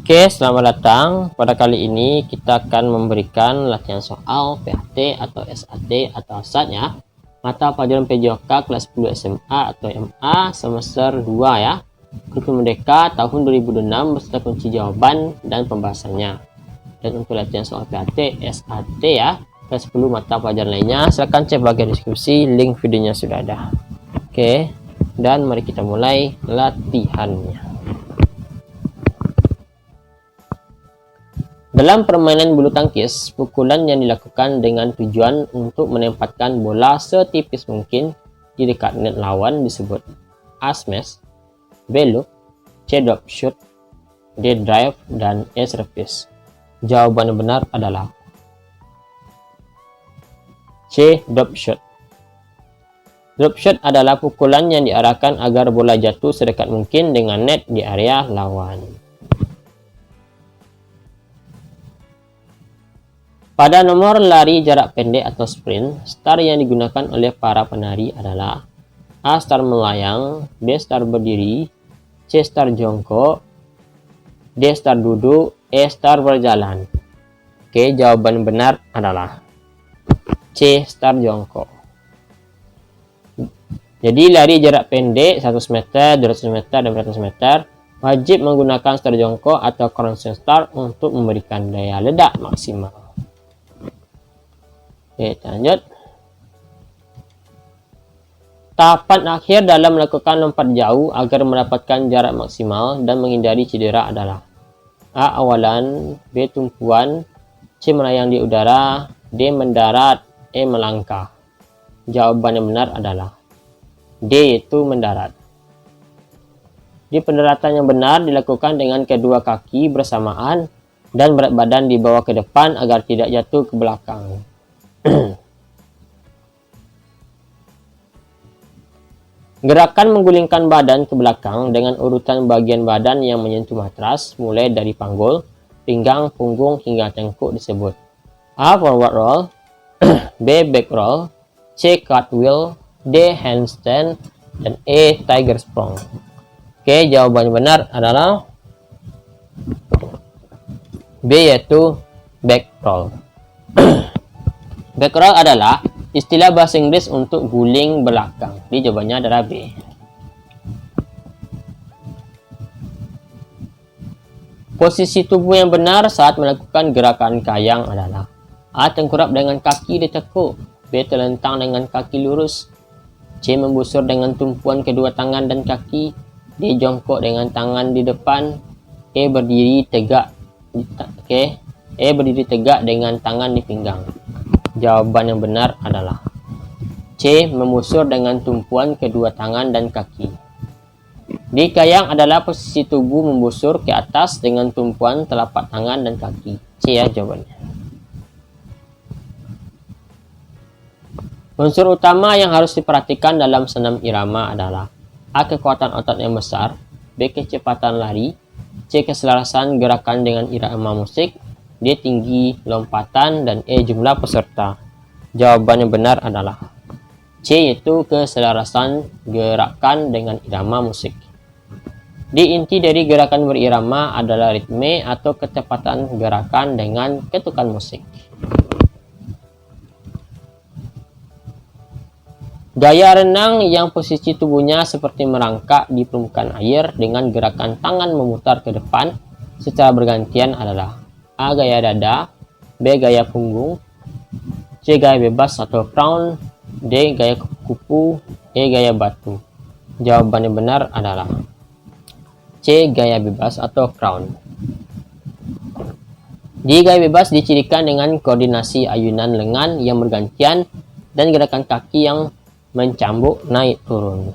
Oke, selamat datang. Pada kali ini kita akan memberikan latihan soal PHT atau SAT atau asatnya mata pelajaran PJOK kelas 10 SMA atau MA semester 2 ya. Kurikulum Merdeka tahun 2006 beserta kunci jawaban dan pembahasannya. Dan untuk latihan soal PHT, SAT ya, kelas 10 mata pelajaran lainnya, silakan cek bagian deskripsi, link videonya sudah ada. Oke, dan mari kita mulai latihannya. Dalam permainan bulu tangkis, pukulan yang dilakukan dengan tujuan untuk menempatkan bola setipis mungkin di dekat net lawan disebut A smash, B loop, C drop shot, D drive, dan E service. Jawaban yang benar adalah C drop shot. Drop shot adalah pukulan yang diarahkan agar bola jatuh sedekat mungkin dengan net di area lawan. Pada nomor lari jarak pendek atau sprint, start yang digunakan oleh para penari adalah A. Start melayang, B. Start berdiri, C. Start jongkok, D. Start duduk, E. Start berjalan. Oke, jawaban benar adalah C. Start jongkok. Jadi lari jarak pendek 100 meter, 200 meter, dan 400 meter wajib menggunakan start jongkok atau constant start untuk memberikan daya ledak maksimal. Oke, lanjut. Tahapan akhir dalam melakukan lompat jauh agar mendapatkan jarak maksimal dan menghindari cedera adalah A. Awalan, B. Tumpuan, C. Melayang di udara, D. Mendarat, E. Melangkah. Jawaban yang benar adalah D, yaitu mendarat. Di pendaratan yang benar dilakukan dengan kedua kaki bersamaan dan berat badan dibawa ke depan agar tidak jatuh ke belakang. Gerakan menggulingkan badan ke belakang dengan urutan bagian badan yang menyentuh matras mulai dari panggul, pinggang, punggung hingga tengkuk disebut A. Forward roll, B. Back roll, C. Cartwheel, D. Handstand, dan E. Tiger sprong. Oke, jawaban benar adalah B, yaitu back roll. Back roll adalah istilah bahasa Inggris untuk guling belakang. Jadi jawabannya adalah B. Posisi tubuh yang benar saat melakukan gerakan kayang adalah A. Tengkurap dengan kaki ditekuk, B. Terlentang dengan kaki lurus, C. Membusur dengan tumpuan kedua tangan dan kaki, D. Jongkok dengan tangan di depan, E. Berdiri tegak. E. Berdiri tegak dengan tangan di pinggang. Jawaban yang benar adalah C. Membusur dengan tumpuan kedua tangan dan kaki. Di kayang adalah posisi tubuh membusur ke atas dengan tumpuan telapak tangan dan kaki. C ya jawabannya. Unsur utama yang harus diperhatikan dalam senam irama adalah A. Kekuatan otot yang besar, B. Kecepatan lari, C. Keselarasan gerakan dengan irama musik, D. Tinggi lompatan, dan E. Jumlah peserta. Jawaban yang benar adalah C, yaitu keselarasan gerakan dengan irama musik. Di inti dari gerakan berirama adalah ritme atau kecepatan gerakan dengan ketukan musik. Gaya renang yang posisi tubuhnya seperti merangkak di permukaan air dengan gerakan tangan memutar ke depan secara bergantian adalah A. Gaya dada, B. Gaya punggung, C. Gaya bebas atau crown, D. Gaya kupu, E. Gaya batu. Jawaban yang benar adalah C. Gaya bebas atau crown. Di gaya bebas dicirikan dengan koordinasi ayunan lengan yang bergantian dan gerakan kaki yang mencambuk naik turun.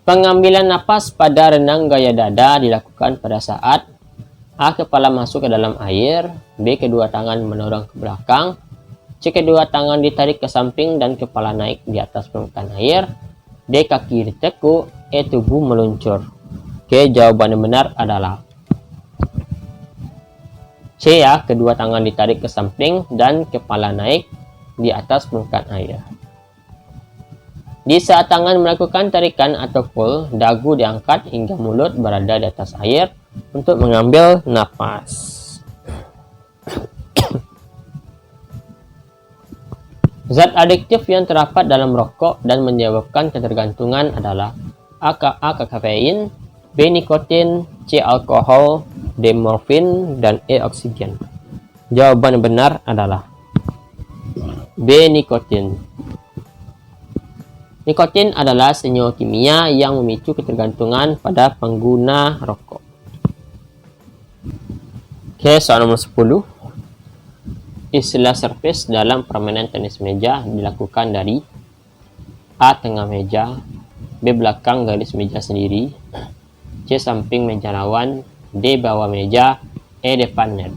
Pengambilan napas pada renang gaya dada dilakukan pada saat A. Kepala masuk ke dalam air, B. Kedua tangan mendorong ke belakang, C. Kedua tangan ditarik ke samping dan kepala naik di atas permukaan air, D. Kaki ditekuk, E. Tubuh meluncur. Oke, jawaban yang benar adalah C ya, kedua tangan ditarik ke samping dan kepala naik di atas permukaan air. Di saat tangan melakukan tarikan atau pull, dagu diangkat hingga mulut berada di atas air untuk mengambil napas. Zat adiktif yang terdapat dalam rokok dan menyebabkan ketergantungan adalah A kafein, B nikotin, C alkohol, D morfin, dan E oksigen. Jawaban yang benar adalah B nikotin. Nikotin adalah senyawa kimia yang memicu ketergantungan pada pengguna rokok. Oke, soal nomor 10. Istilah surface dalam permainan tenis meja dilakukan dari A. Tengah meja, B. Belakang garis meja sendiri, C. Samping meja lawan, D. Bawah meja, E. Depan net.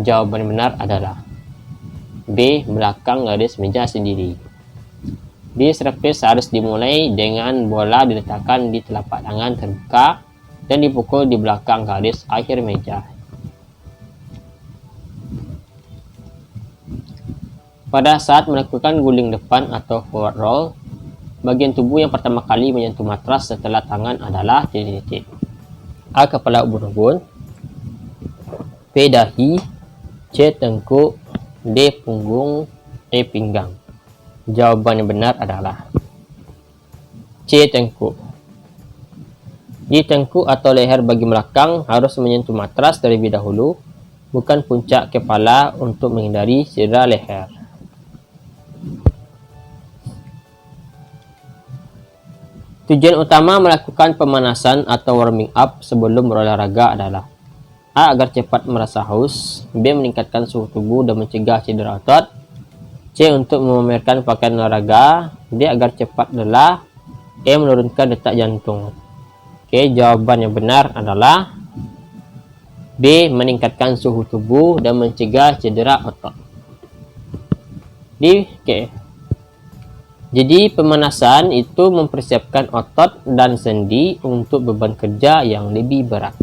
Jawaban benar adalah B. Belakang garis meja sendiri. Di surface harus dimulai dengan bola diletakkan di telapak tangan terbuka dan dipukul di belakang garis akhir meja. Pada saat melakukan guling depan atau forward roll, bagian tubuh yang pertama kali menyentuh matras setelah tangan adalah titik-titik. A. Kepala ubun-ubun, B. Dahi, C. Tengkuk, D. Punggung, E. Pinggang. Jawaban yang benar adalah C. Tengkuk. Di tengkuk atau leher bagian belakang harus menyentuh matras terlebih dahulu, bukan puncak kepala untuk menghindari cedera leher. Tujuan utama melakukan pemanasan atau warming up sebelum berolahraga adalah A. Agar cepat merasa haus, B. Meningkatkan suhu tubuh dan mencegah cedera otot, C. Untuk memamerkan pakaian olahraga, D. Agar cepat lelah, E. Menurunkan detak jantung. Oke, jawaban yang benar adalah B. Meningkatkan suhu tubuh dan mencegah cedera otot. Jadi pemanasan itu mempersiapkan otot dan sendi untuk beban kerja yang lebih berat.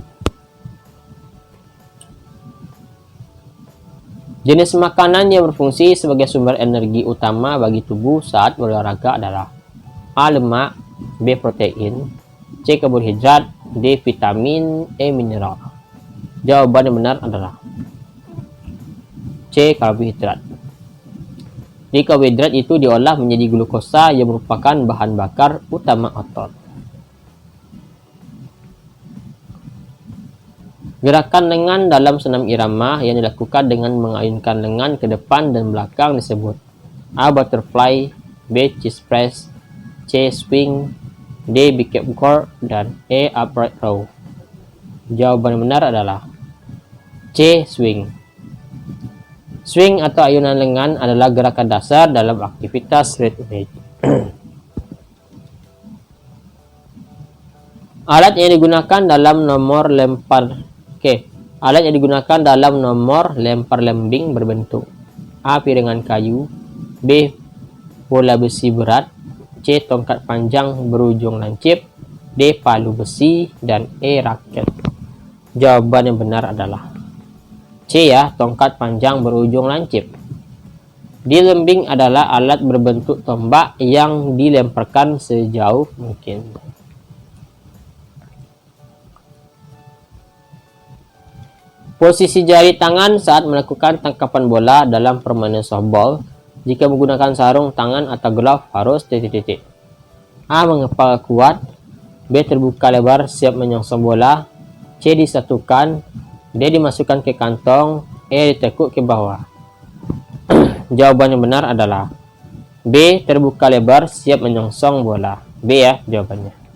Jenis makanan yang berfungsi sebagai sumber energi utama bagi tubuh saat berolahraga adalah A. Lemak, B. Protein, C. Karbohidrat, D. Vitamin, E. Mineral. Jawaban yang benar adalah C. Karbohidrat. Di karbohidrat itu diolah menjadi glukosa yang merupakan bahan bakar utama otot. Gerakan lengan dalam senam irama yang dilakukan dengan mengayunkan lengan ke depan dan belakang disebut A. Butterfly, B. Cheese press, C. Swing, D. Bicep curl, dan E. Upright row. Jawaban yang benar adalah C. Swing. Swing atau ayunan lengan adalah gerakan dasar dalam aktivitas ritmik. Alat yang digunakan dalam nomor lempar Alat yang digunakan dalam nomor lempar lembing berbentuk A. Piringan kayu, B. Bola besi berat, C. Tongkat panjang berujung lancip, D. Palu besi, dan E. Raket. Jawaban yang benar adalah C ya, tongkat panjang berujung lancip. Di lembing adalah alat berbentuk tombak yang dilemparkan sejauh mungkin. Posisi jari tangan saat melakukan tangkapan bola dalam permainan softball. Jika menggunakan sarung tangan atau glove harus titik-titik. A. Mengepal kuat, B. Terbuka lebar siap menyongsong bola, C. Disatukan, D. Dimasukkan ke kantong, E. Ditekuk ke bawah. Jawaban yang benar adalah B. Terbuka lebar siap menyongsong bola. B ya jawabannya.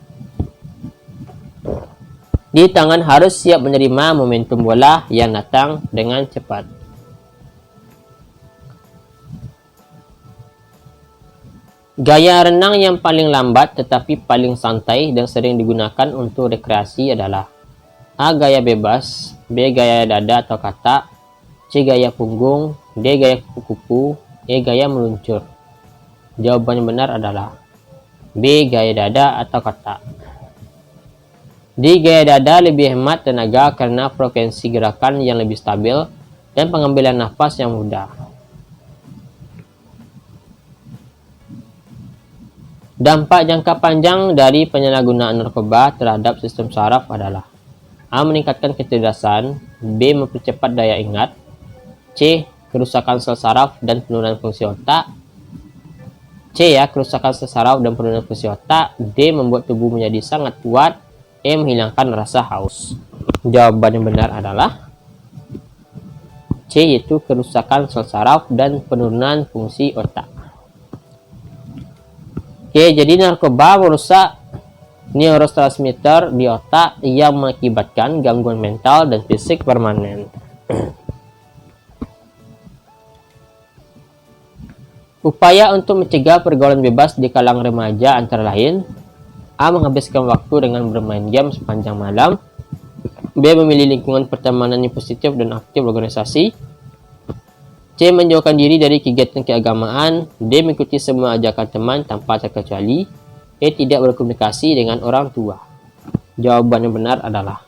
Di tangan harus siap menerima momentum bola yang datang dengan cepat. Gaya renang yang paling lambat tetapi paling santai dan sering digunakan untuk rekreasi adalah A. Gaya bebas, B. Gaya dada atau katak, C. Gaya punggung, D. Gaya kupu-kupu, E. Gaya meluncur. Jawaban yang benar adalah B. Gaya dada atau katak. Di gaya dada lebih hemat tenaga karena frekuensi gerakan yang lebih stabil dan pengambilan nafas yang mudah. Dampak jangka panjang dari penyalahgunaan narkoba terhadap sistem saraf adalah A. Meningkatkan kecerdasan, B. Mempercepat daya ingat, C. Kerusakan sel saraf dan penurunan fungsi otak, C. Kerusakan sel saraf dan penurunan fungsi otak, D. Membuat tubuh menjadi sangat kuat, E. Menghilangkan rasa haus. Jawaban yang benar adalah C, yaitu kerusakan sel saraf dan penurunan fungsi otak. Oke, jadi narkoba merusak neurotransmitter di otak yang mengakibatkan gangguan mental dan fisik permanen. Upaya untuk mencegah pergaulan bebas di kalangan remaja antara lain: A. Menghabiskan waktu dengan bermain game sepanjang malam, B. Memilih lingkungan pertemanan yang positif dan aktif organisasi, C. Menjauhkan diri dari kegiatan keagamaan, D. Mengikuti semua ajakan teman tanpa terkecuali, E. Tidak berkomunikasi dengan orang tua. Jawaban yang benar adalah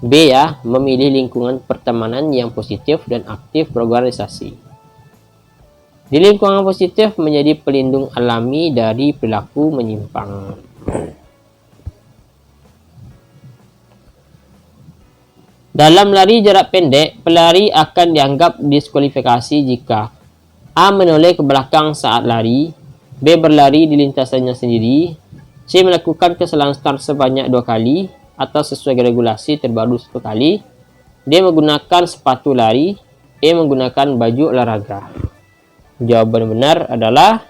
B. Memilih lingkungan pertemanan yang positif dan aktif berorganisasi. Di lingkungan positif menjadi pelindung alami dari perilaku menyimpang. Dalam lari jarak pendek, pelari akan dianggap diskualifikasi jika A. Menoleh ke belakang saat lari, B. Berlari di lintasannya sendiri, C. Melakukan kesalahan start sebanyak 2 kali atau sesuai regulasi terbaru 1 kali, D. Menggunakan sepatu lari, E. Menggunakan baju olahraga. Jawaban benar adalah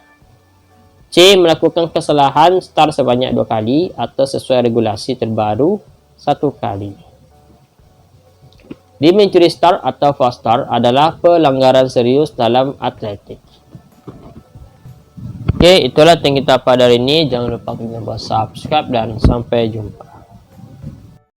C. Melakukan kesalahan start sebanyak 2 kali atau sesuai regulasi terbaru 1 kali. Di mencuri start atau false start adalah pelanggaran serius dalam atletik. Oke, itulah yang kita pada hari ini. Jangan lupa klik tombol subscribe dan sampai jumpa.